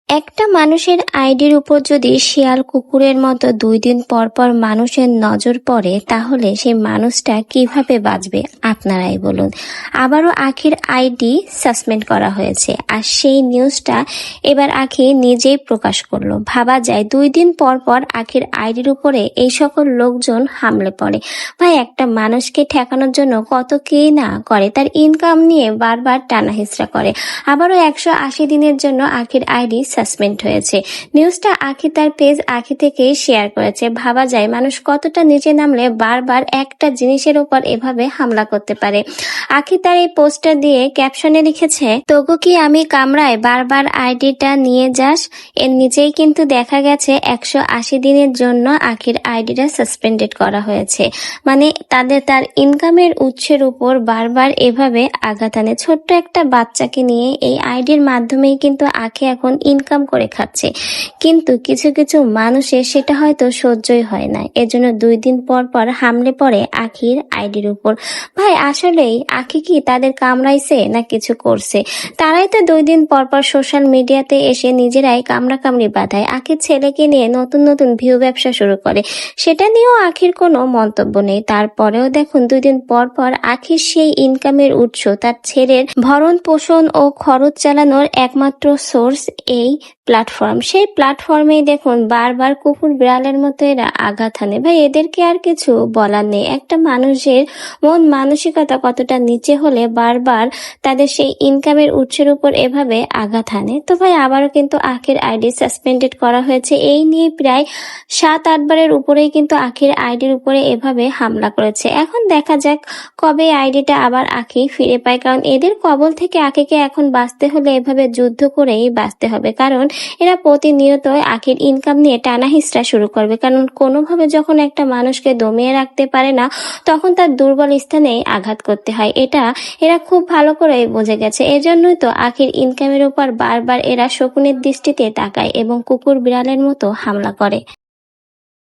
একটা মানুষের আইডির উপর যদি শিয়াল কুকুরের মতো 2 দিন পর পর মানুষের নজর পড়ে, তাহলে সেই মানুষটা কিভাবে বাঁচবে আপনারাই বলুন। আবারও আখির আইডি সাসপেন্ড করা হয়েছে, আর সেই নিউজটা এবার আখি নিজেই প্রকাশ করলো। ভাবা যায় 2 দিন পর পর আখির আইডির উপরে এই সকল লোকজন হামলে পড়ে। ভাই, একটা মানুষকে ঠেকানোর জন্য কত কে না করে, তার ইনকাম নিয়ে বারবার টানা হিচড়া করে। আবারও 180 দিনের জন্য আখির আইডি সাসপেন্ড হয়েছে। নিউজটা আখি তার পেজ আখি থেকে শেয়ার করেছে। ভাবা যায় মানুষ কতটা নিচে নামলে বারবার একটা জিনিসের উপর এভাবে হামলা করতে পারে। আখি তার এই পোস্টটা দিয়ে ক্যাপশনে লিখেছে, তবু কি আমি কামড়ায় বারবার আইডিটা নিয়ে যাস। এর নিচেই কিন্তু দেখা গেছে 180 দিনের জন্য আখির আইডিটা সাসপেন্ডেড করা হয়েছে। মানে তার ইনকামের উৎসের উপর বারবার এভাবে আঘাত আনে। ছোট্ট একটা বাচ্চাকে নিয়ে এই আইডির মাধ্যমেই কিন্তু আখি এখন ইনকাম করে খাচ্ছে, কিন্তু কিছু কিছু মানুষের সেটা হয়তো সহ্যই হয় না। এজন্য 2 দিন পর পর হামলে পড়ে আখির আইডির উপর। ভাই, আসলেই আখি কি তাদের কামড়াইছে না কিছু করছে? তারাই তো 2 দিন পর পর সোশ্যাল মিডিয়াতে এসে নিজেরাই কামড়াকামড়ি বাঁধায়। আখির ছেলেকে নিয়ে নতুন নতুন ভিউ ব্যবসা শুরু করে, সেটা নিয়েও আখির কোনো মন্তব্য নেই। তারপরেও দেখুন 2 দিন পর পর আখির সেই ইনকামের উৎস, তার ছেলের ভরণ পোষণ ও খরচ চালানোর একমাত্র সোর্স এই প্ল্যাটফর্ম। সেই প্ল্যাটফর্মেই দেখুন বারবার কুকুর বিড়ালের মতো এরা আঘাত হানে। ভাই, এদেরকে আর কিছু বলার নেই। একটা মানুষের মন মানসিকতা কতটা নিচে হলে বারবার তাদের সেই ইনকামের উৎসের উপর এভাবে আঘাত হানে। তো ভাই, আবারও কিন্তু আখির আইডি সাসপেন্ডেড করা হয়েছে। এই নিয়ে প্রায় 7-8 বারের উপরেই কিন্তু আখির আইডির উপরে এভাবে হামলা করেছে। এখন দেখা যাক কবে আইডিটা আবার আখি ফিরে পায়, কারণ এদের কবল থেকে আখিকে এখন বাঁচতে হলে এভাবে যুদ্ধ করেই বাঁচতে হবে। কারণ এরা প্রতিনিয়ত আখির ইনকাম নিয়ে টানা হিচড়া শুরু করবে। কারণ কোনোভাবে যখন একটা মানুষকে দমিয়ে রাখতে পারে না, তখন তার দুর্বল স্থানে আঘাত করতে হয়। এটা এরা খুব ভালো করে বুঝে গেছে। এজন্যই তো আখির ইনকামের উপর বারবার এরা শকুনের দৃষ্টিতে তাকায় এবং কুকুর বিড়ালের মতো হামলা করে।